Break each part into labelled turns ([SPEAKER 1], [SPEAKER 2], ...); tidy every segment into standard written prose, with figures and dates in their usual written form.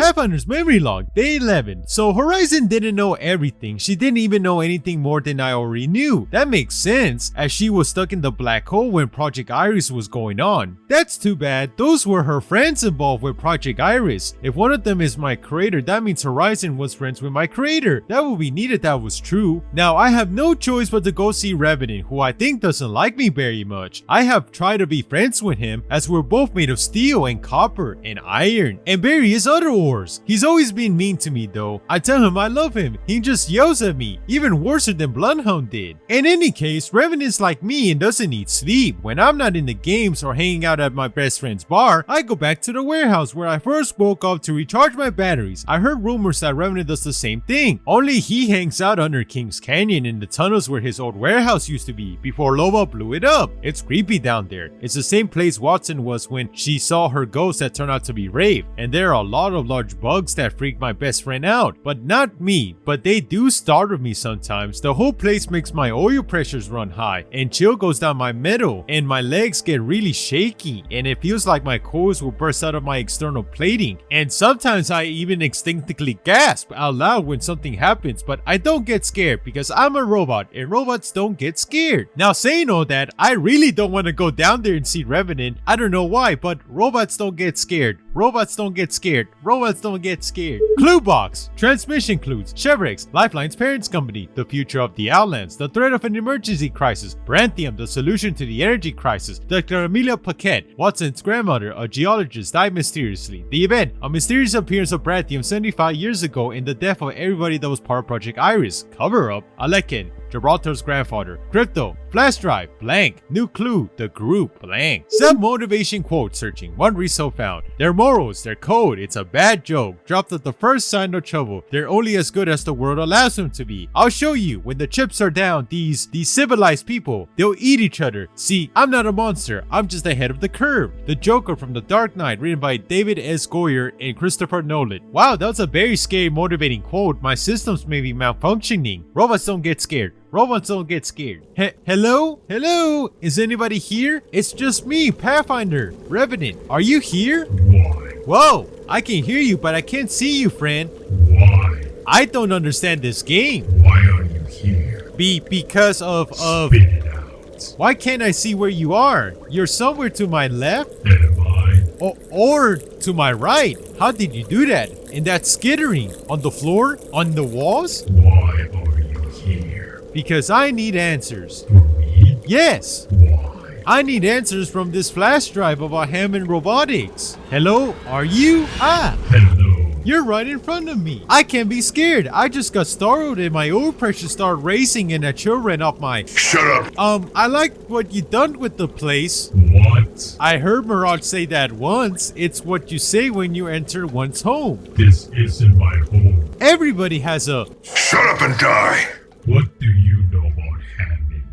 [SPEAKER 1] Pathfinder's memory log, day 11. So Horizon didn't know everything. She didn't even know anything more than I already knew. That makes sense, as she was stuck in the black hole when Project Iris was going on. That's too bad. Those were her friends involved with Project Iris. If one of them is my creator, that means Horizon was friends with my creator. That would be neat if that was true. Now, I have no choice but to go see Revenant, who I think doesn't like me very much. I have tried to be friends with him, as we're both made of steel and copper and iron and various other ores. He's always been mean to me though. I tell him I love him, he just yells at me, even worse than Bloodhound did. In any case, Revenant's like me and doesn't need sleep. When I'm not in the games or hanging out at my best friend's bar, I go back to the warehouse where I first woke up to recharge my batteries. I heard rumors that Revenant does the same thing, only he hangs out under King's Canyon in the tunnels where his old warehouse used to be before Loba blew it up. It's creepy down there. It's the same place Watson was when she saw her ghost that turned out to be Rave, and there are a lot of large bugs that freak my best friend out, but not me. But they do startle me sometimes. The whole place makes my oil pressures run high, and chill goes down my middle, and my legs get really shaky, and it feels like my coils will burst out of my external plating, and sometimes I even instinctively gasp out loud when something happens, but I don't get scared because I'm a robot and robots don't get scared. Now, saying all that, I really don't want to go down there and see Revenant. I don't know why, but robots don't get scared. Robots don't get scared. Robots don't get scared. Clue box. Transmission clues. Chevrex. Lifeline's parents company. The future of the Outlands. The threat of an emergency crisis. Branthium. The solution to the energy crisis. Dr. Amelia Paquette. Watson's grandmother, a geologist, died mysteriously. The event. A mysterious appearance of Branthium 75 years ago and the death of everybody that was part of Project Iris. Cover up. Alekin. Gibraltar's grandfather. Crypto. Flash drive. Blank. New clue. The group. Blank. Self-motivation quote searching. One result found. Their morals. Their code. It's a bad joke. Dropped at the first sign of trouble. They're only as good as the world allows them to be. I'll show you. When the chips are down, these civilized people, they'll eat each other. See, I'm not a monster. I'm just ahead of the curve. The Joker from The Dark Knight, written by David S. Goyer and Christopher Nolan. Wow, that was a very scary, motivating quote. My systems may be malfunctioning. Robots don't get scared. Robots don't get scared. Hello? Hello? Is anybody here? It's just me, Pathfinder. Revenant, are you here?
[SPEAKER 2] Why?
[SPEAKER 1] Whoa, I can hear you, but I can't see you, friend.
[SPEAKER 2] Why?
[SPEAKER 1] I don't understand this game.
[SPEAKER 2] Why are you here?
[SPEAKER 1] Because of
[SPEAKER 2] Spit it out.
[SPEAKER 1] Why can't I see where you are? You're somewhere to my left?
[SPEAKER 2] Am I?
[SPEAKER 1] Or to my right. How did you do that? And that skittering? On the floor? On the walls?
[SPEAKER 2] Why are you here?
[SPEAKER 1] Because I need answers.
[SPEAKER 2] For me?
[SPEAKER 1] Yes.
[SPEAKER 2] Why?
[SPEAKER 1] I need answers from this flash drive of our Hammond Robotics. Hello? Are you? Ah!
[SPEAKER 2] Hello.
[SPEAKER 1] You're right in front of me. I can't be scared. I just got startled and my oil pressure started racing and a chill ran off my...
[SPEAKER 2] Shut up.
[SPEAKER 1] I like what you done with the place.
[SPEAKER 2] What?
[SPEAKER 1] I heard Mirage say that once. It's what you say when you enter one's home.
[SPEAKER 2] This isn't my home.
[SPEAKER 1] Everybody has a...
[SPEAKER 2] Shut up and die. What do you know about Hammond?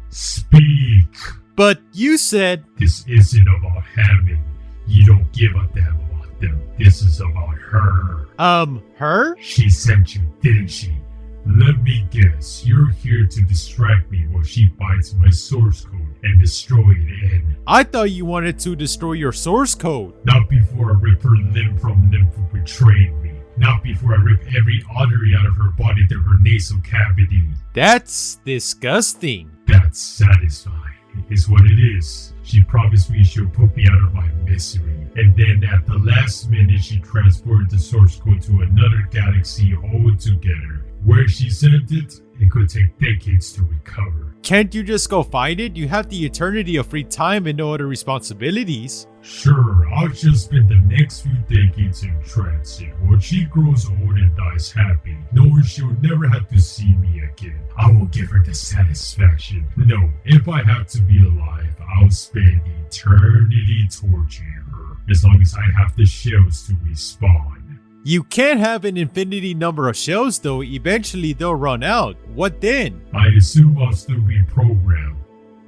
[SPEAKER 2] Speak.
[SPEAKER 1] But you said...
[SPEAKER 2] This isn't about Hammond. You don't give a damn about them. This is about her.
[SPEAKER 1] Her?
[SPEAKER 2] She sent you, didn't she? Let me guess. You're here to distract me while she finds my source code and destroy it in.
[SPEAKER 1] I thought you wanted to destroy your source code.
[SPEAKER 2] Not before I rip her limb from limb for betraying me. Not before I rip every artery out of her body through her nasal cavity.
[SPEAKER 1] That's disgusting.
[SPEAKER 2] That's satisfying, is what it is. She promised me she'll put me out of my misery. And then at the last minute, she transported the source code to another galaxy altogether. Where she sent it, it could take decades to recover.
[SPEAKER 1] Can't you just go find it? You have the eternity of free time and no other responsibilities.
[SPEAKER 2] Sure, I'll just spend the next few decades in transit while she grows old and dies happy, knowing she'll never have to see me again. I will give her the satisfaction. No, if I have to be alive, I'll spend eternity torturing her, as long as I have the shells to respawn.
[SPEAKER 1] You can't have an infinity number of shells though, eventually they'll run out. What then?
[SPEAKER 2] I assume I'll still be programmed.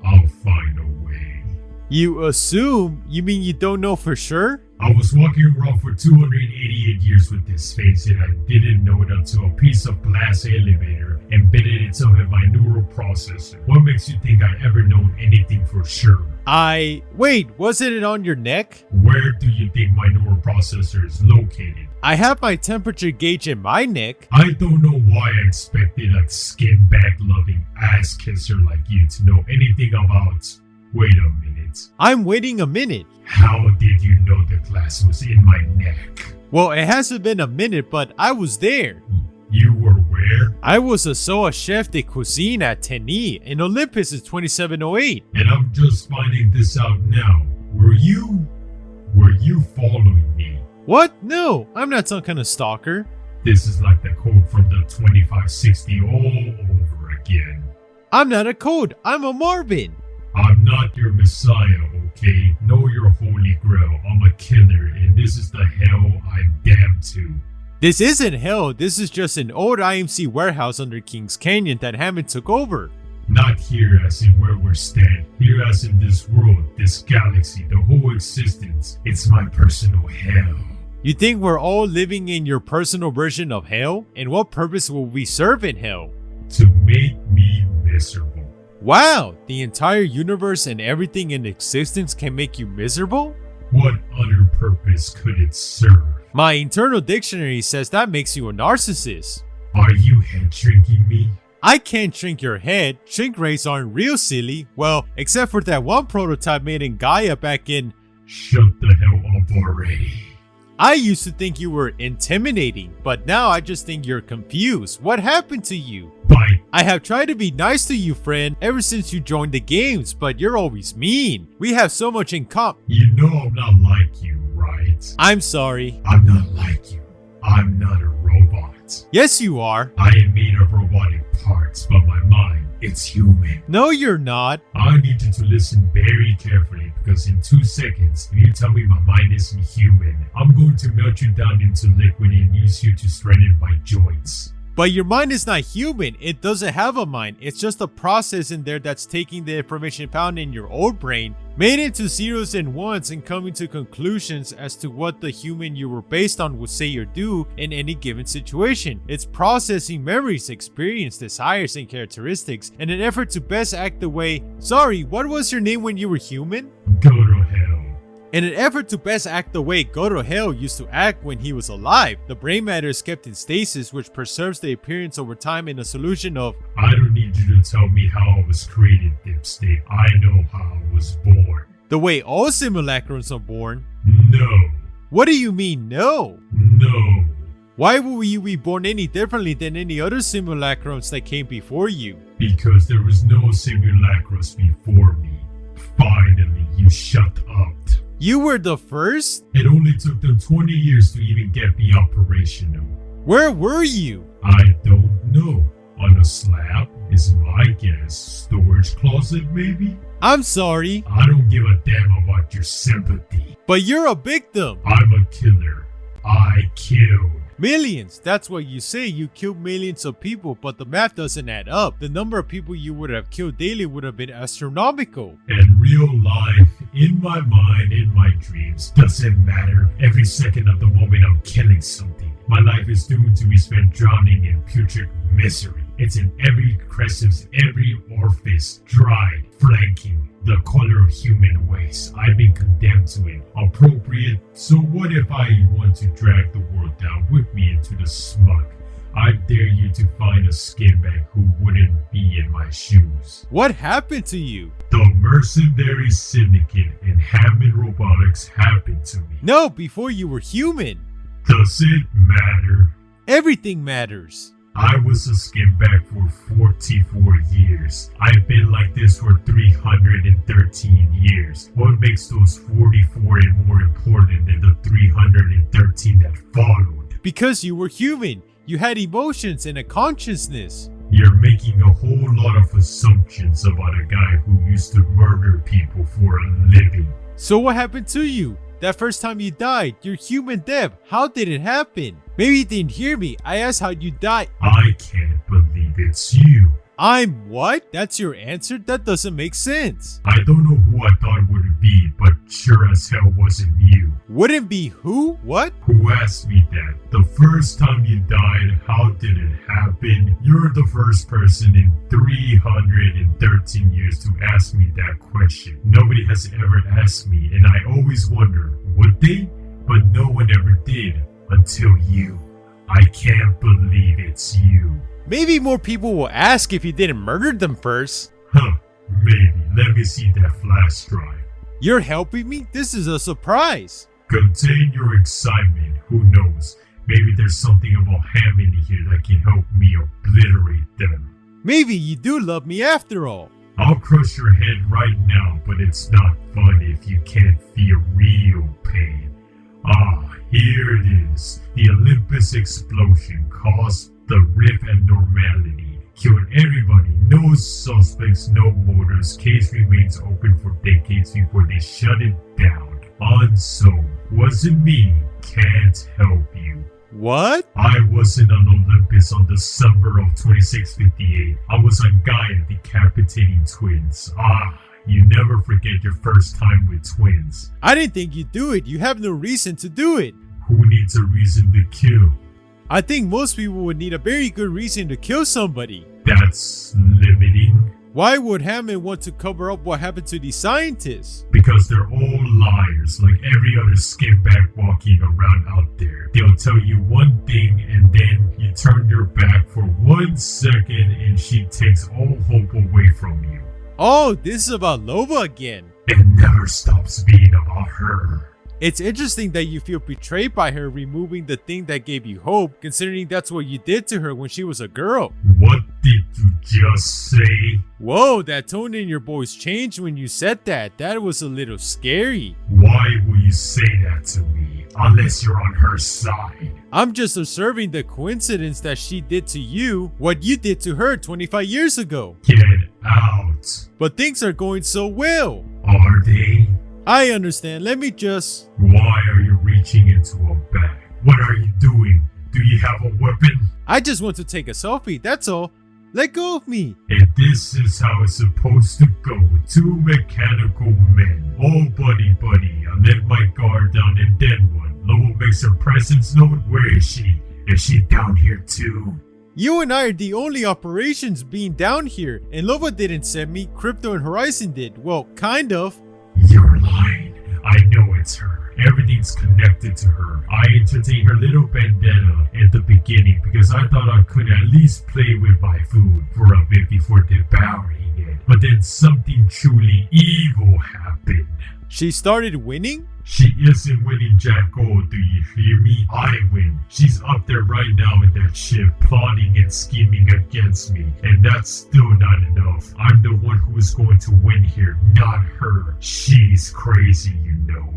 [SPEAKER 2] I'll find a way.
[SPEAKER 1] You assume? You mean you don't know for sure?
[SPEAKER 2] I was walking around for 288 years with this face and I didn't know it until a piece of glass elevator embedded itself in my neural processor. What makes you think I ever known anything for sure?
[SPEAKER 1] Wait, wasn't it on your neck?
[SPEAKER 2] Where do you think my neuroprocessor is located?
[SPEAKER 1] I have my temperature gauge in my neck.
[SPEAKER 2] I don't know why I expected a skin bag loving ass kisser like you to know anything about. Wait a minute.
[SPEAKER 1] I'm waiting a minute.
[SPEAKER 2] How did you know the glass was in my neck?
[SPEAKER 1] Well, it hasn't been a minute, but I was there.
[SPEAKER 2] You were where?
[SPEAKER 1] I was a SOA chef de cuisine at Tenny in Olympus in 2708.
[SPEAKER 2] And I'm just finding this out now. Were you following me?
[SPEAKER 1] What? No, I'm not some kind of stalker.
[SPEAKER 2] This is like the code from the 2560 all over again.
[SPEAKER 1] I'm not a code, I'm a Marvin.
[SPEAKER 2] I'm not your messiah, okay? Know your holy grail. I'm a killer, and this is the hell I'm damned to.
[SPEAKER 1] This isn't hell, this is just an old IMC warehouse under Kings Canyon that Hammond took over.
[SPEAKER 2] Not here as in where we're staying, here as in this world, this galaxy, the whole existence. It's my personal hell.
[SPEAKER 1] You think we're all living in your personal version of hell? And what purpose will we serve in hell?
[SPEAKER 2] To make me miserable.
[SPEAKER 1] Wow, the entire universe and everything in existence can make you miserable?
[SPEAKER 2] What other purpose could it serve?
[SPEAKER 1] My internal dictionary says that makes you a narcissist.
[SPEAKER 2] Are you head shrinking me?
[SPEAKER 1] I can't shrink your head. Shrink rays aren't real, silly. Well, except for that one prototype made in Gaia back in...
[SPEAKER 2] Shut the hell up already.
[SPEAKER 1] I used to think you were intimidating, but now I just think you're confused. What happened to you?
[SPEAKER 2] Bye.
[SPEAKER 1] I have tried to be nice to you, friend, ever since you joined the games, but you're always mean. We have so much in common.
[SPEAKER 2] You know I'm not like you, right?
[SPEAKER 1] I'm sorry.
[SPEAKER 2] I'm not like you. I'm not a robot.
[SPEAKER 1] Yes, you are.
[SPEAKER 2] I am made of robotic parts, but my mind, it's human.
[SPEAKER 1] No, you're not.
[SPEAKER 2] I need you to listen very carefully because in 2 seconds, if you tell me my mind isn't human, I'm going to melt you down into liquid and use you to strengthen my joints.
[SPEAKER 1] But your mind is not human. It doesn't have a mind. It's just a process in there that's taking the information found in your old brain, made into zeros and ones, and coming to conclusions as to what the human you were based on would say or do in any given situation. It's processing memories, experience, desires, and characteristics in an effort to best act the way... Sorry, what was your name when you were human?
[SPEAKER 2] Go to hell.
[SPEAKER 1] In an effort to best act the way Go to Hell used to act when he was alive, the brain matter is kept in stasis, which preserves the appearance over time in a solution of...
[SPEAKER 2] I don't need you to tell me how I was created, dipstick. I know how I was born.
[SPEAKER 1] The way all simulacrums are born.
[SPEAKER 2] No.
[SPEAKER 1] What do you mean, no?
[SPEAKER 2] No.
[SPEAKER 1] Why will you be born any differently than any other simulacrums that came before you?
[SPEAKER 2] Because there was no simulacrums before me. Finally, you shut up.
[SPEAKER 1] You were the first?
[SPEAKER 2] It only took them 20 years to even get me operational.
[SPEAKER 1] Where were you?
[SPEAKER 2] I don't know. On a slab is my guess. Storage closet maybe?
[SPEAKER 1] I'm sorry.
[SPEAKER 2] I don't give a damn about your sympathy.
[SPEAKER 1] But you're a victim.
[SPEAKER 2] I'm a killer. I killed.
[SPEAKER 1] Millions. That's what you say. You killed millions of people, but the math doesn't add up. The number of people you would have killed daily would have been astronomical.
[SPEAKER 2] And real life, in my mind, in my dreams, doesn't matter. Every second of the moment I'm killing something. My life is doomed to be spent drowning in putrid misery. It's in every crevice, every orifice, dried, flanking the color of human waste. I've been condemned to it. Appropriate. So what if I want to drag the world down with me into the smug? I dare you to find a skinbag who wouldn't be in my shoes.
[SPEAKER 1] What happened to you?
[SPEAKER 2] The Mercenary Syndicate and Hammond Robotics happened to me.
[SPEAKER 1] No, before you were human.
[SPEAKER 2] Does it matter?
[SPEAKER 1] Everything matters.
[SPEAKER 2] I was a skinbag for 44 years. I've been like this for 313 years. What makes those 44 and more important than the 313 that followed?
[SPEAKER 1] Because you were human. You had emotions and a consciousness.
[SPEAKER 2] You're making a whole lot of assumptions about a guy who used to murder people for a living.
[SPEAKER 1] So what happened to you? That first time you died, your human death, how did it happen? Maybe you didn't hear me. I asked how you died.
[SPEAKER 2] I can't believe it's you.
[SPEAKER 1] I'm what? That's your answer? That doesn't make sense.
[SPEAKER 2] I don't know who I thought it would be, but sure as hell wasn't you.
[SPEAKER 1] Wouldn't be who? What?
[SPEAKER 2] Who asked me that? The first time you died, how did it happen? You're the first person in 313 years to ask me that question. Nobody has ever asked me, and I always wonder, would they? But no one ever did, until you. I can't believe it's you.
[SPEAKER 1] Maybe more people will ask if you didn't murder them first.
[SPEAKER 2] Huh, maybe. Let me see that flash drive.
[SPEAKER 1] You're helping me? This is a surprise.
[SPEAKER 2] Contain your excitement. Who knows? Maybe there's something about Hammond here that can help me obliterate them.
[SPEAKER 1] Maybe you do love me after all.
[SPEAKER 2] I'll crush your head right now, but it's not fun if you can't feel real pain. Ah, here it is. The Olympus explosion caused the rift and normality. Killed everybody. No suspects, no motives. Case remains open for decades before they shut it down. Unsolved. Wasn't me. Can't help you.
[SPEAKER 1] What?
[SPEAKER 2] I wasn't on Olympus on December of 2658. I was on Gaia decapitating twins. Ah, you never forget your first time with twins.
[SPEAKER 1] I didn't think you'd do it. You have no reason to do it.
[SPEAKER 2] Who needs a reason to kill?
[SPEAKER 1] I think most people would need a very good reason to kill somebody.
[SPEAKER 2] That's limiting.
[SPEAKER 1] Why would Hammond want to cover up what happened to these scientists?
[SPEAKER 2] Because they're all liars, like every other skinbag walking around out there. They'll tell you one thing and then you turn your back for 1 second and she takes all hope away from you.
[SPEAKER 1] Oh, this is about Lova again.
[SPEAKER 2] It never stops being about her.
[SPEAKER 1] It's interesting that you feel betrayed by her removing the thing that gave you hope, considering that's what you did to her when she was a girl.
[SPEAKER 2] What did you just say?
[SPEAKER 1] Whoa, that tone in your voice changed when you said that. That was a little scary.
[SPEAKER 2] Why will you say that to me? Unless you're on her side.
[SPEAKER 1] I'm just observing the coincidence that she did to you what you did to her 25 years ago.
[SPEAKER 2] Get out.
[SPEAKER 1] But things are going so well.
[SPEAKER 2] Are they?
[SPEAKER 1] I understand. Let me just...
[SPEAKER 2] Why are you reaching into a bag? What are you doing? Do you have a weapon?
[SPEAKER 1] I just want to take a selfie, that's all. Let go of me.
[SPEAKER 2] And this is how it's supposed to go. 2 mechanical men. Oh, buddy. I let my guard down and then what? Lowell makes her presence known? Where is she? Is she down here too?
[SPEAKER 1] You and I are the only operations being down here, and Lova didn't send me, Crypto and Horizon did. Well, kind of.
[SPEAKER 2] You're lying. I know it's her. Everything's connected to her. I entertained her little vendetta at the beginning because I thought I could at least play with my food for a bit before devouring it. But then something truly evil happened.
[SPEAKER 1] She started winning?
[SPEAKER 2] She isn't winning jack all, do you hear me? I win. She's up there right now in that ship, plotting and scheming against me. And that's still not enough. I'm the one who is going to win here, not her. She's crazy, you know.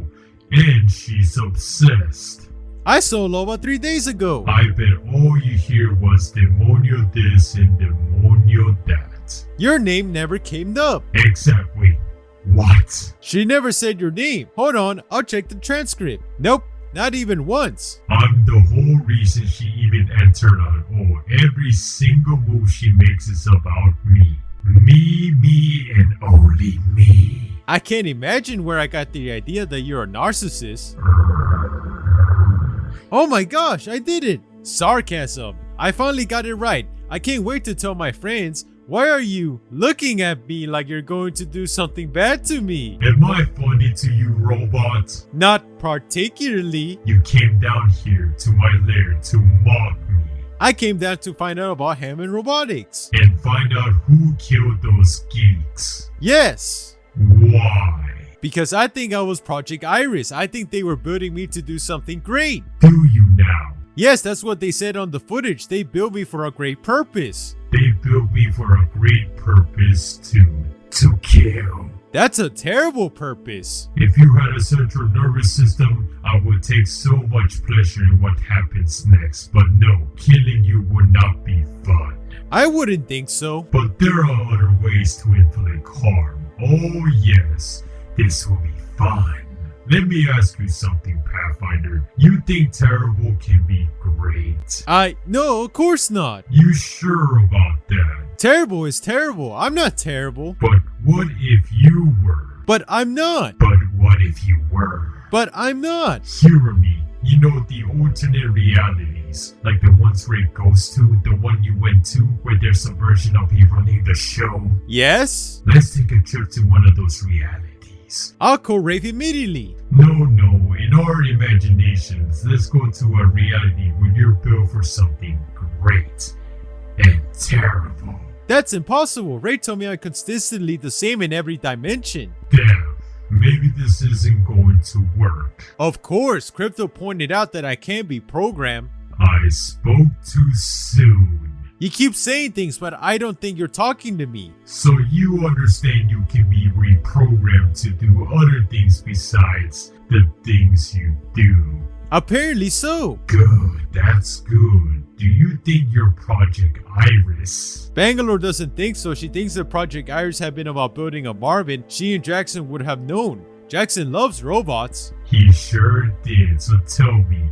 [SPEAKER 2] And she's obsessed.
[SPEAKER 1] I saw Lova 3 days ago.
[SPEAKER 2] I bet all you hear was demonio this and demonio that.
[SPEAKER 1] Your name never came up.
[SPEAKER 2] Exactly. What?
[SPEAKER 1] She never said your name. Hold on, I'll check the transcript. Nope, not even once.
[SPEAKER 2] I'm the whole reason she even entered at all. Every single move she makes is about me. Me, and only me.
[SPEAKER 1] I can't imagine where I got the idea that you're a narcissist. Oh my gosh, I did it! Sarcasm. I finally got it right. I can't wait to tell my friends. Why are you looking at me like you're going to do something bad to me?
[SPEAKER 2] Am I funny to you, robot?
[SPEAKER 1] Not particularly.
[SPEAKER 2] You came down here to my lair to mock me.
[SPEAKER 1] I came down to find out about Hammond Robotics.
[SPEAKER 2] And find out who killed those geeks.
[SPEAKER 1] Yes.
[SPEAKER 2] Why?
[SPEAKER 1] Because I think I was Project Iris. I think they were building me to do something great.
[SPEAKER 2] Do you now?
[SPEAKER 1] Yes, that's what they said on the footage. They built me for a great purpose.
[SPEAKER 2] They built me for a great purpose to kill.
[SPEAKER 1] That's a terrible purpose.
[SPEAKER 2] If you had a central nervous system, I would take so much pleasure in what happens next. But no, killing you would not be fun.
[SPEAKER 1] I wouldn't think so.
[SPEAKER 2] But there are other ways to inflict harm. Oh yes, this will be fun. Let me ask you something, Pathfinder. You think terrible can be great?
[SPEAKER 1] No, of course not.
[SPEAKER 2] You sure about that?
[SPEAKER 1] Terrible is terrible. I'm not terrible.
[SPEAKER 2] But what if you were?
[SPEAKER 1] But I'm not.
[SPEAKER 2] But what if you were?
[SPEAKER 1] But I'm not.
[SPEAKER 2] Hear me. You know the alternate realities, like the ones Ray goes to, the one you went to, where there's a version of you running the show?
[SPEAKER 1] Yes?
[SPEAKER 2] Let's take a trip to one of those realities.
[SPEAKER 1] I'll call Rafe immediately.
[SPEAKER 2] No, in our imaginations, let's go to a reality where you're built for something great and terrible.
[SPEAKER 1] That's impossible. Ray told me I'm consistently the same in every dimension.
[SPEAKER 2] Damn, maybe this isn't going to work.
[SPEAKER 1] Of course, Crypto pointed out that I can't be programmed.
[SPEAKER 2] I spoke too soon.
[SPEAKER 1] You keep saying things, but I don't think you're talking to me.
[SPEAKER 2] So you understand you can be reprogrammed to do other things besides the things you do.
[SPEAKER 1] Apparently so.
[SPEAKER 2] Good, that's good. Do you think you're Project Iris?
[SPEAKER 1] Bangalore doesn't think so. She thinks that Project Iris had been about building a Marvin. She and Jackson would have known. Jackson loves robots.
[SPEAKER 2] He sure did. So tell me,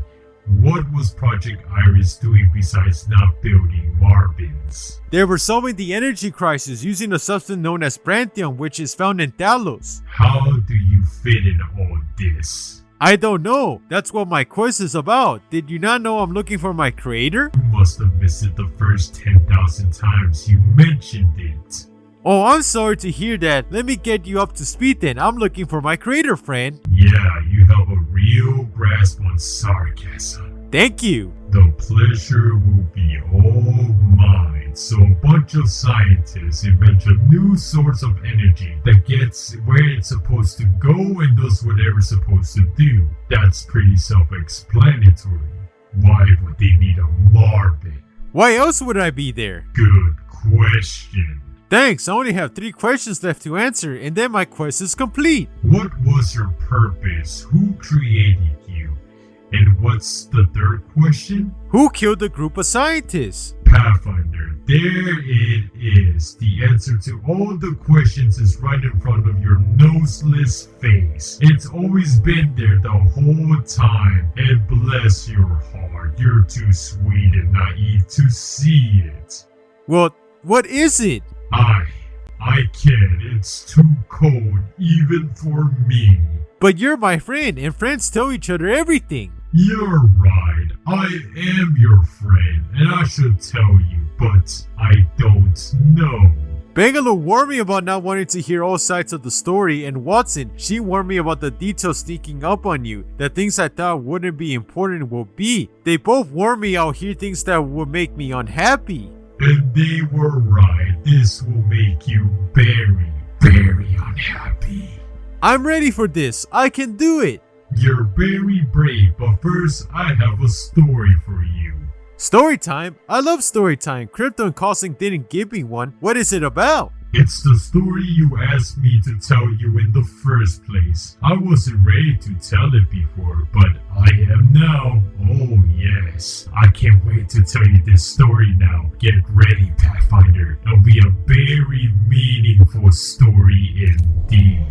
[SPEAKER 2] what was Project Iris doing besides not building Marvins?
[SPEAKER 1] They were solving the energy crisis using a substance known as Branthium, which is found in Talos.
[SPEAKER 2] How do you fit in all this?
[SPEAKER 1] I don't know. That's what my quest is about. Did you not know I'm looking for my creator?
[SPEAKER 2] You must have missed it the first 10,000 times you mentioned it.
[SPEAKER 1] Oh, I'm sorry to hear that. Let me get you up to speed then. I'm looking for my creator, friend.
[SPEAKER 2] Yeah, you have a real grasp on sarcasm.
[SPEAKER 1] Thank you.
[SPEAKER 2] The pleasure will be all mine. So a bunch of scientists invented new sorts of energy that gets where it's supposed to go and does whatever it's supposed to do. That's pretty self-explanatory. Why would they need a Marvin?
[SPEAKER 1] Why else would I be there?
[SPEAKER 2] Good question.
[SPEAKER 1] Thanks, I only have 3 questions left to answer and then my quest is complete.
[SPEAKER 2] What was your purpose? Who created you? And what's the third question?
[SPEAKER 1] Who killed the group of scientists?
[SPEAKER 2] Pathfinder, there it is. The answer to all the questions is right in front of your noseless face. It's always been there the whole time. And bless your heart, you're too sweet and naive to see it.
[SPEAKER 1] Well, what is it?
[SPEAKER 2] I can't. It's too cold, even for me.
[SPEAKER 1] But you're my friend, and friends tell each other everything.
[SPEAKER 2] You're right. I am your friend, and I should tell you, but I don't know.
[SPEAKER 1] Bangalore warned me about not wanting to hear all sides of the story, and Watson, she warned me about the details sneaking up on you. The things I thought wouldn't be important will be. They both warned me I'll hear things that would make me unhappy.
[SPEAKER 2] And they were right. This will make you very, very unhappy.
[SPEAKER 1] I'm ready for this. I can do it.
[SPEAKER 2] You're very brave, but first I have a story for you.
[SPEAKER 1] Story time? I love story time. Crypto and Cosing didn't give me one. What is it about?
[SPEAKER 2] It's the story you asked me to tell you in the first place. I wasn't ready to tell it before, but I am now. Oh yes. I can't wait to tell you this story now. Get ready, Pathfinder. It'll be a very meaningful story indeed.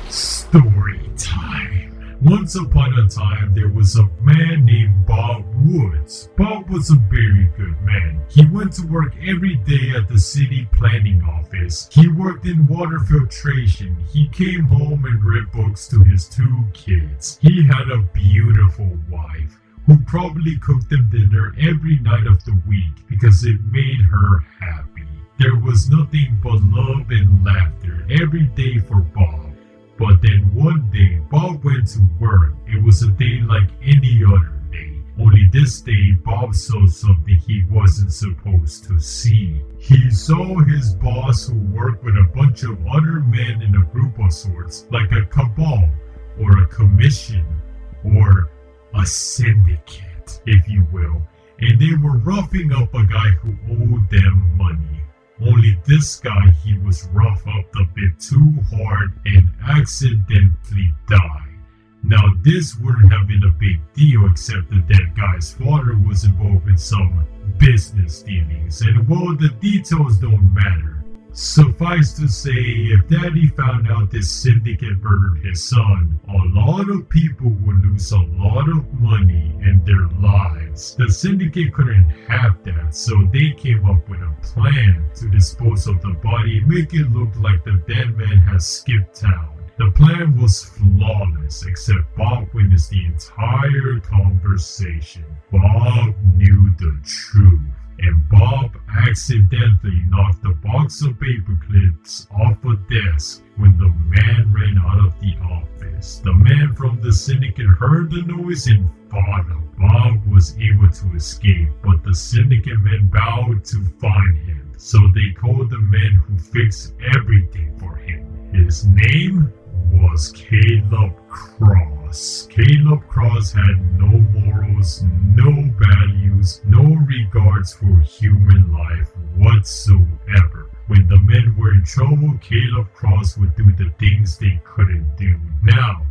[SPEAKER 2] Story time. Once upon a time, there was a man named Bob Woods. Bob was a very good man. He went to work every day at the city planning office. He worked in water filtration. He came home and read books to his 2 kids. He had a beautiful wife who probably cooked them dinner every night of the week because it made her happy. There was nothing but love and laughter every day for Bob. But then one day, Bob went to work. It was a day like any other day. Only this day, Bob saw something he wasn't supposed to see. He saw his boss who worked with a bunch of other men in a group of sorts, like a cabal, or a commission, or a syndicate, if you will. And they were roughing up a guy who owed them money. Only this guy, he was roughed up a bit too hard and accidentally died. Now this wouldn't have been a big deal except that that guy's father was involved in some business dealings, and well, the details don't matter. Suffice to say, if Daddy found out this syndicate murdered his son, a lot of people would lose a lot of money and their lives. The syndicate couldn't have that, so they came up with a plan to dispose of the body, make it look like the dead man has skipped town. The plan was flawless, except Bob witnessed the entire conversation. Bob knew the truth, and Bob accidentally knocked a box of paper clips off a desk when the man ran out of the office. The man from the syndicate heard the noise and followed. Bob was able to escape, but the syndicate men vowed to find him, so they called the man who fixed everything for him. His name was Caleb Cross. Caleb Cross had no morals, no values, no regards for human life whatsoever. When the men were in trouble, Caleb Cross would do the things they couldn't do. Now,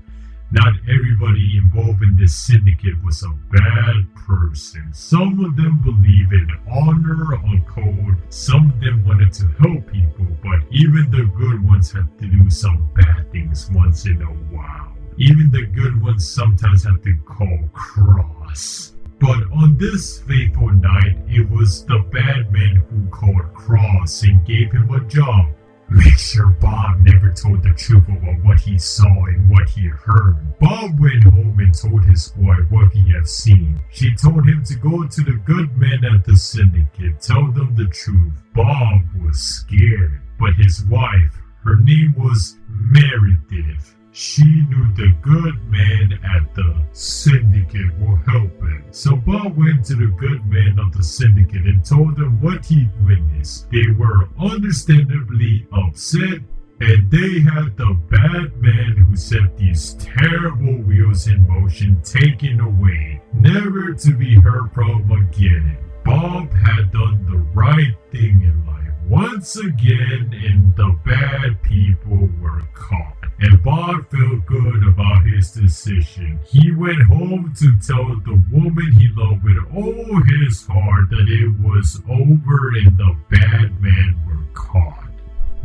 [SPEAKER 2] not everybody involved in this syndicate was a bad person. Some of them believe in honor or code. Some of them wanted to help people, but even the good ones have to do some bad things once in a while. Even the good ones sometimes have to call Cross. But on this fateful night, it was the bad man who called Cross and gave him a job. Make sure Bob never told the truth about what he saw and what he heard. Bob went home and told his wife what he had seen. She told him to go to the good men at the syndicate, tell them the truth. Bob was scared, but his wife, her name was Meredith. She knew the good man at the syndicate would help him. So Bob went to the good men of the syndicate and told them what he'd witnessed. They were understandably upset, and they had the bad man who set these terrible wheels in motion taken away, never to be heard from again. Bob had done the right thing in life once again, and the bad people were caught. And Bob felt good about his decision. He went home to tell the woman he loved with all his heart that it was over and the bad men were caught.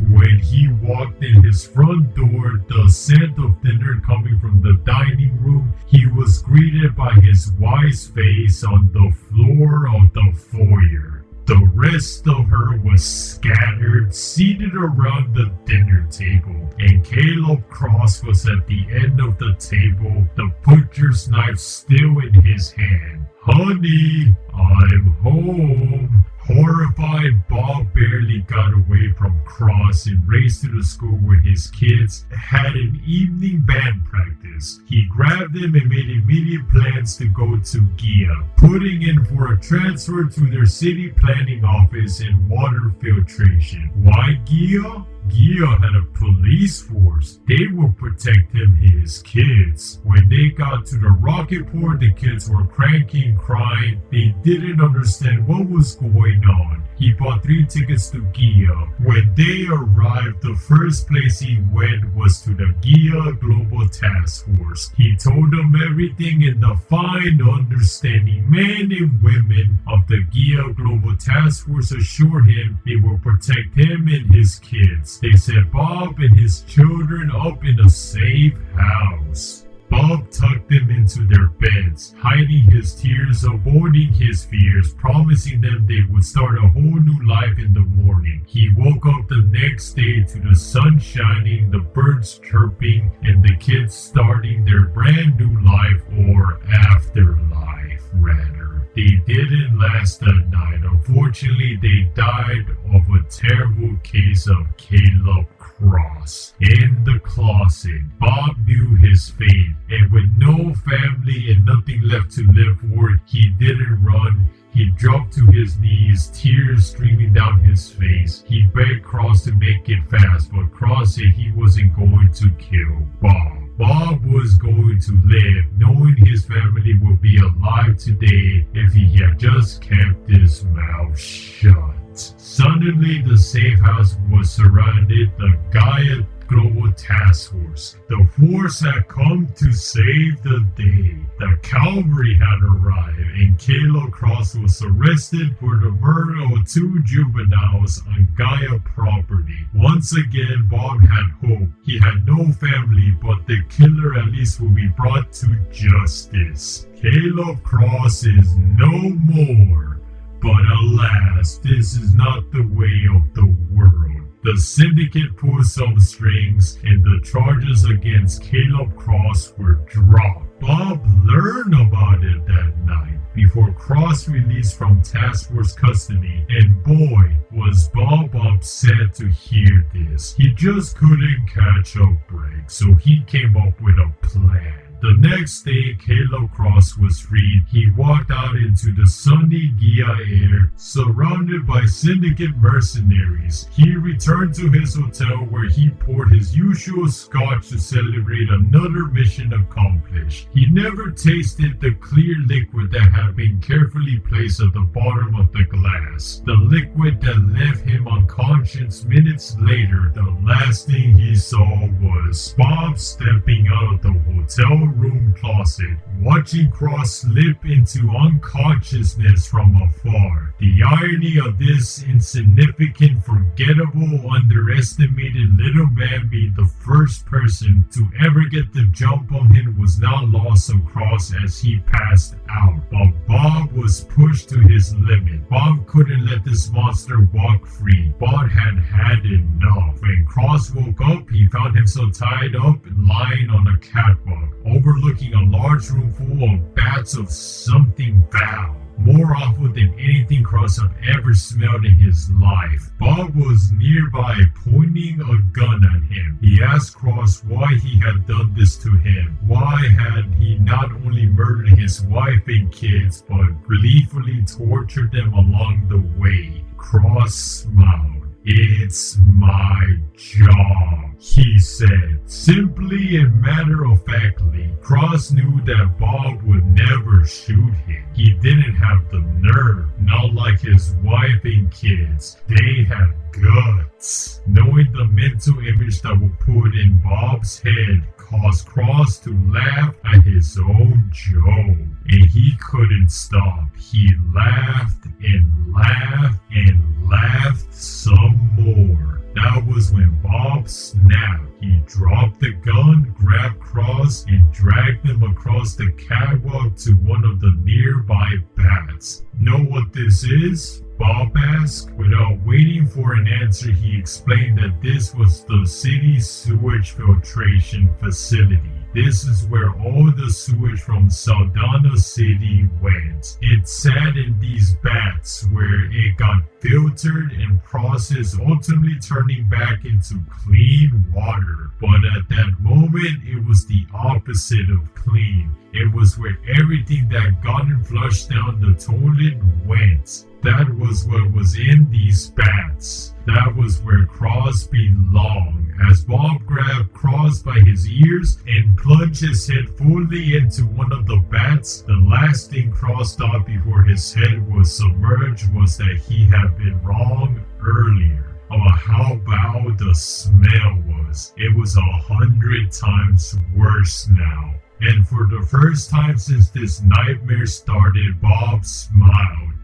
[SPEAKER 2] When he walked in his front door, the scent of dinner coming from the dining room, he was greeted by his wife's face on the floor of the foyer. The rest of her was scattered, seated around the dinner table, and Caleb Cross was at the end of the table, the butcher's knife still in his hand. Honey, I'm home. Horrified, Bob barely got away from Cross and raced to the school where his kids had an evening band practice. He grabbed them and made immediate plans to go to Gaia, putting in for a transfer to their city planning office in water filtration. Why Gaia? Gaia had a police force. They would protect him and his kids. When they got to the rocket port, the kids were cranky and crying. They didn't understand what was going on. He bought 3 tickets to Gaia. When they arrived, the first place he went was to the Gaia Global Task Force. He told them everything, and the fine, understanding men and women of the Gaia Global Task Force assured him they will protect him and his kids. They set Bob and his children up in a safe house. Bob tucked them into their beds, hiding his tears, avoiding his fears, promising them they would start a whole new life in the morning. He woke up the next day to the sun shining, the birds chirping, and the kids starting their brand new life, or afterlife, rather. They didn't last that night. Unfortunately, they died of a terrible case of Caleb Cross. In the closet, Bob knew his fate, and with no family and nothing left to live for, he didn't run. He dropped to his knees, tears streaming down his face. He begged Cross to make it fast, but Cross said he wasn't going to kill Bob. Bob was going to live, knowing his family would be alive today if he had just kept his mouth shut. Suddenly, the safe house was surrounded. The Gaia Global Task Force. The force had come to save the day. The cavalry had arrived and Caleb Cross was arrested for the murder of 2 juveniles on Gaia property. Once again, Bob had hope. He had no family, but the killer at least will be brought to justice. Caleb Cross is no more. But alas, this is not the way of the world. The syndicate pulled some strings and the charges against Caleb Cross were dropped. Bob learned about it that night before Cross released from task force custody, and boy, was Bob upset to hear this. He just couldn't catch a break, so he came up with a plan. The next day, Caleb Cross was freed. He walked out into the sunny Gaia air, surrounded by syndicate mercenaries. He returned to his hotel where he poured his usual scotch to celebrate another mission accomplished. He never tasted the clear liquid that had been carefully placed at the bottom of the glass. The liquid that left him unconscious minutes later. The last thing he saw was Bob stepping out of the hotel room closet, watching Cross slip into unconsciousness from afar. The irony of this insignificant, forgettable, underestimated little man being the first person to ever get the jump on him was now lost on Cross as he passed out. But Bob was pushed to his limit. Bob couldn't let this monster walk free. Bob had had enough. When Cross woke up, he found himself tied up, lying on a catwalk, overlooking a large room full of bats of something foul. More awful than anything Cross had ever smelled in his life. Bob was nearby, pointing a gun at him. He asked Cross why he had done this to him. Why had he not only murdered his wife and kids, but gleefully tortured them along the way? Cross smiled. "It's my job," he said, simply and matter-of-factly. Cross knew that Bob would never shoot him. He didn't have the nerve, not like his wife and kids. They had guts. Knowing the mental image that would put in Bob's head caused Cross to laugh at his own joke, and he couldn't stop. He laughed and laughed and laughed some more. That was when Bob snapped. He dropped the gun, grabbed Cross, and dragged him across the catwalk to one of the nearby bats. "Know what this is?" Bob asked. Without waiting for an answer, he explained that this was the city's sewage filtration facility. This is where all the sewage from Saldana City went. It sat in these bats where it got filtered and processed, ultimately turning back into clean water. But at that moment, it was the opposite of clean. It was where everything that gotten flushed down the toilet went. That was what was in these bats. That was where Cross belonged. As Bob grabbed Cross by his ears and plunged his head fully into one of the bats, the last thing Cross thought before his head was submerged was that he had been wrong earlier. About how foul the smell was. It was 100 times worse now. And for the first time since this nightmare started, Bob smiled.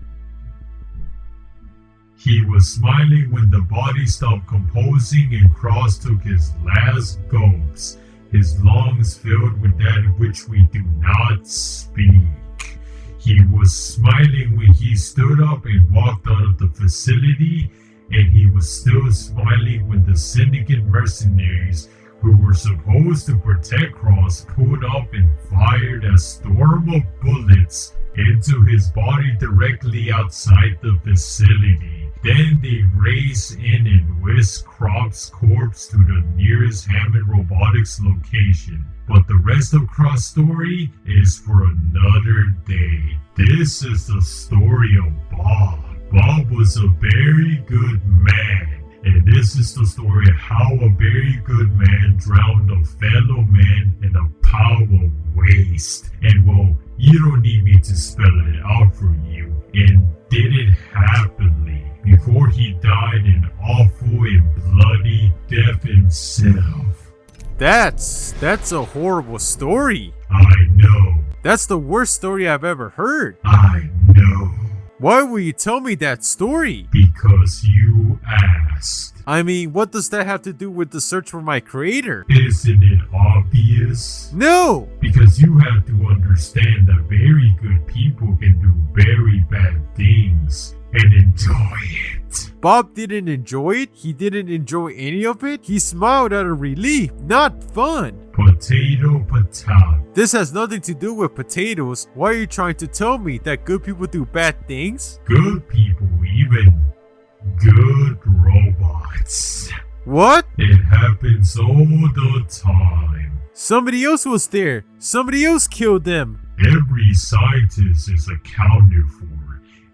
[SPEAKER 2] He was smiling when the body stopped composing and Cross took his last gulps, his lungs filled with that which we do not speak. He was smiling when he stood up and walked out of the facility, and he was still smiling when the syndicate mercenaries who were supposed to protect Cross pulled up and fired a storm of bullets into his body directly outside the facility. Then they raced in and whisked Cross's corpse to the nearest Hammond Robotics location. But the rest of Cross' story is for another day. This is the story of Bob. Bob was a very good man. And this is the story of how a very good man drowned a fellow man in a pile of waste. And well, you don't need me to spell it out for you. And did it happily before he died an awful and bloody death himself.
[SPEAKER 1] That's a horrible story.
[SPEAKER 2] I know.
[SPEAKER 1] That's the worst story I've ever heard.
[SPEAKER 2] I know.
[SPEAKER 1] Why will you tell me that story?
[SPEAKER 2] Because you asked.
[SPEAKER 1] I mean, what does that have to do with the search for my creator?
[SPEAKER 2] Isn't it obvious?
[SPEAKER 1] No!
[SPEAKER 2] Because you have to understand that very good people can do very bad things and enjoy it.
[SPEAKER 1] Bob didn't enjoy it. He didn't enjoy any of it. He smiled out of relief, not fun.
[SPEAKER 2] Potato.
[SPEAKER 1] This has nothing to do with potatoes. Why are you trying to tell me that good people do bad things?
[SPEAKER 2] Good people, even good robots.
[SPEAKER 1] What?
[SPEAKER 2] It happens all the time.
[SPEAKER 1] Somebody else was there. Somebody else killed them.
[SPEAKER 2] Every scientist is accounted for.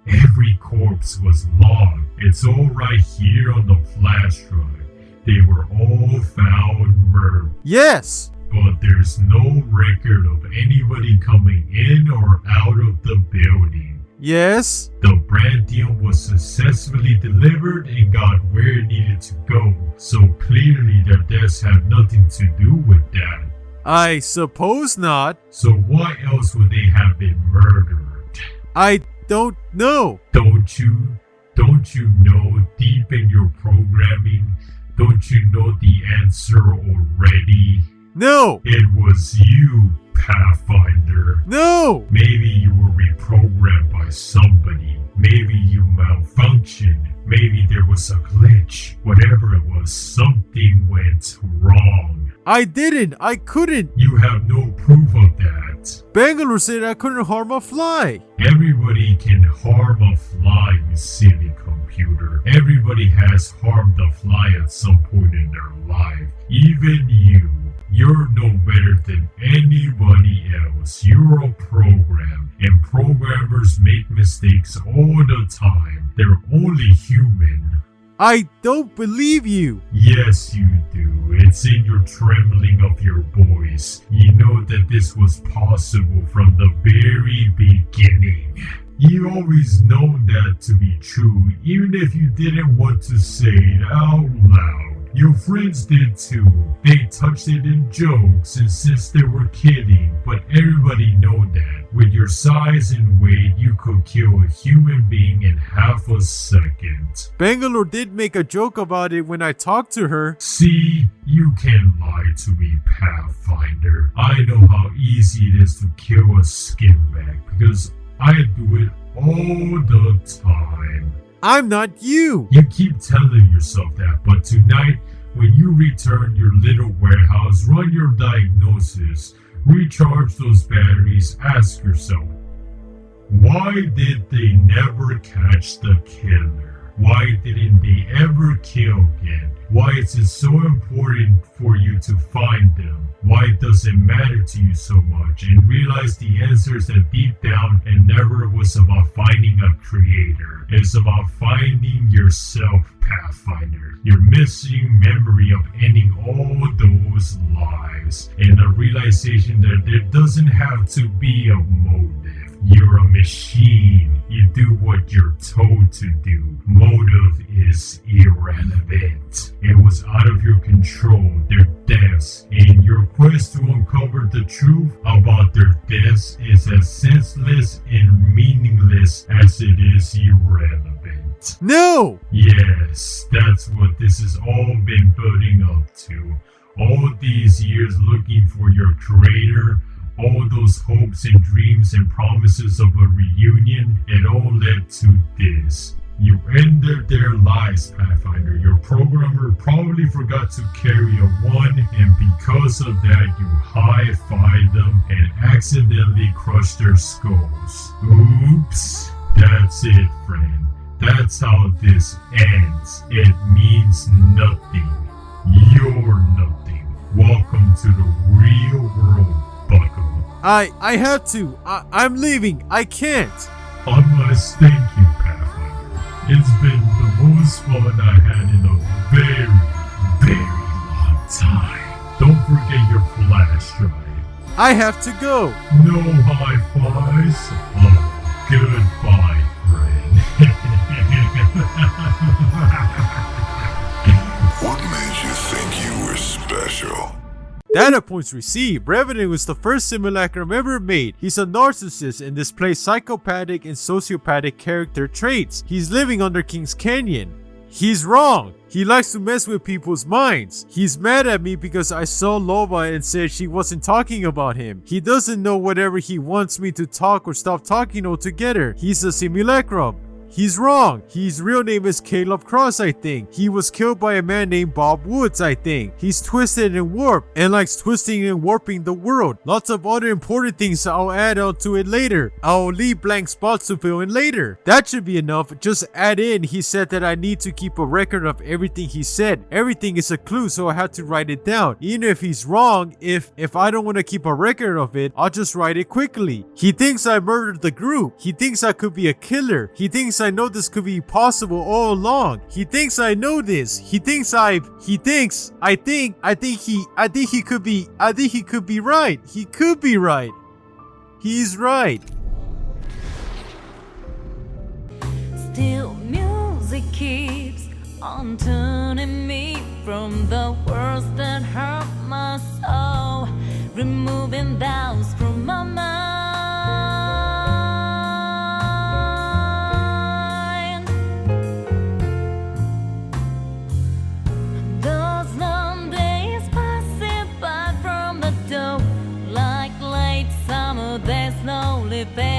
[SPEAKER 2] Every corpse was logged. It's all right here on the flash drive. They were all found murdered.
[SPEAKER 1] Yes.
[SPEAKER 2] But there's no record of anybody coming in or out of the building.
[SPEAKER 1] Yes.
[SPEAKER 2] The Brandium was successfully delivered and got where it needed to go. So clearly their deaths have nothing to do with that.
[SPEAKER 1] I suppose not.
[SPEAKER 2] So why else would they have been murdered?
[SPEAKER 1] I don't know.
[SPEAKER 2] Don't you know deep in your programming? Don't you know the answer already?
[SPEAKER 1] No.
[SPEAKER 2] It was you, Pathfinder.
[SPEAKER 1] No.
[SPEAKER 2] Maybe you were reprogrammed by somebody. Maybe you malfunctioned. Maybe there was a glitch. Whatever it was, something went wrong.
[SPEAKER 1] I didn't. I couldn't.
[SPEAKER 2] You have no proof of that.
[SPEAKER 1] Bangalore said I couldn't harm a fly.
[SPEAKER 2] Everybody can harm a fly, you silly computer. Everybody has harmed a fly at some point in their life. Even you. You're no better than anybody else. You're a program, and programmers make mistakes all the time. They're only human.
[SPEAKER 1] I don't believe you.
[SPEAKER 2] Yes, you do. It's in your trembling of your voice. You know that this was possible from the very beginning. You always known that to be true, even if you didn't want to say it out loud. Your friends did too. They touched it in jokes and since they were kidding, but everybody know that. With your size and weight, you could kill a human being in half a second.
[SPEAKER 1] Bangalore did make a joke about it when I talked to her.
[SPEAKER 2] See, you can't lie to me, Pathfinder. I know how easy it is to kill a skinbag because I do it all the time.
[SPEAKER 1] I'm not you.
[SPEAKER 2] You keep telling yourself that, but tonight, when you return your little warehouse, run your diagnosis, recharge those batteries, ask yourself, why did they never catch the killer? Why didn't they ever kill again? Why is it so important for you to find them? Why does it matter to you so much? And realize the answer is that deep down it never was about finding a creator. It's about finding yourself, Pathfinder. Your missing memory of ending all those lives. And the realization that there doesn't have to be a motive. You're a machine. You do what you're told to do. Motive is irrelevant. It was out of your control, their deaths, and your quest to uncover the truth about their deaths is as senseless and meaningless as it is irrelevant.
[SPEAKER 1] No!
[SPEAKER 2] Yes, that's what this has all been building up to. All these years looking for your creator, all those hopes and dreams and promises of a reunion, it all led to this. You ended their lives, Pathfinder. Your programmer probably forgot to carry a 1, and because of that, you high-fived them and accidentally crushed their skulls. Oops. That's it, friend. That's how this ends. It means nothing. You're nothing. Welcome to the real world, bucko.
[SPEAKER 1] I have to. I'm leaving. I can't.
[SPEAKER 2] I must thank you, Pathfinder. It's been the most fun I had in a very, very long time. Don't forget your flash drive.
[SPEAKER 1] I have to go.
[SPEAKER 2] No high fives. Oh, goodbye, friend.
[SPEAKER 3] What made you think you were special?
[SPEAKER 1] Data points received. Revenant was the first simulacrum ever made. He's a narcissist and displays psychopathic and sociopathic character traits. He's living under King's Canyon. He's wrong. He likes to mess with people's minds. He's mad at me because I saw Loba and said she wasn't talking about him. He doesn't know whatever he wants me to talk or stop talking altogether. He's a simulacrum. He's wrong. His real name is Caleb Cross, I think. He was killed by a man named Bob Woods, I think. He's twisted and warped and likes twisting and warping the world. Lots of other important things I'll add on to it later. I'll leave blank spots to fill in later. That should be enough. Just add in, he said that I need to keep a record of everything he said. Everything is a clue, so I had to write it down. Even if he's wrong, if I don't want to keep a record of it, I'll just write it quickly. He thinks I murdered the group. He thinks I could be a killer. He thinks I know this could be possible all along. He thinks I know this. He thinks I think he could be right. He could be right. He's right.
[SPEAKER 3] Still music keeps on turning me from the words that hurt my soul, removing doubts from my mind. Slowly fade.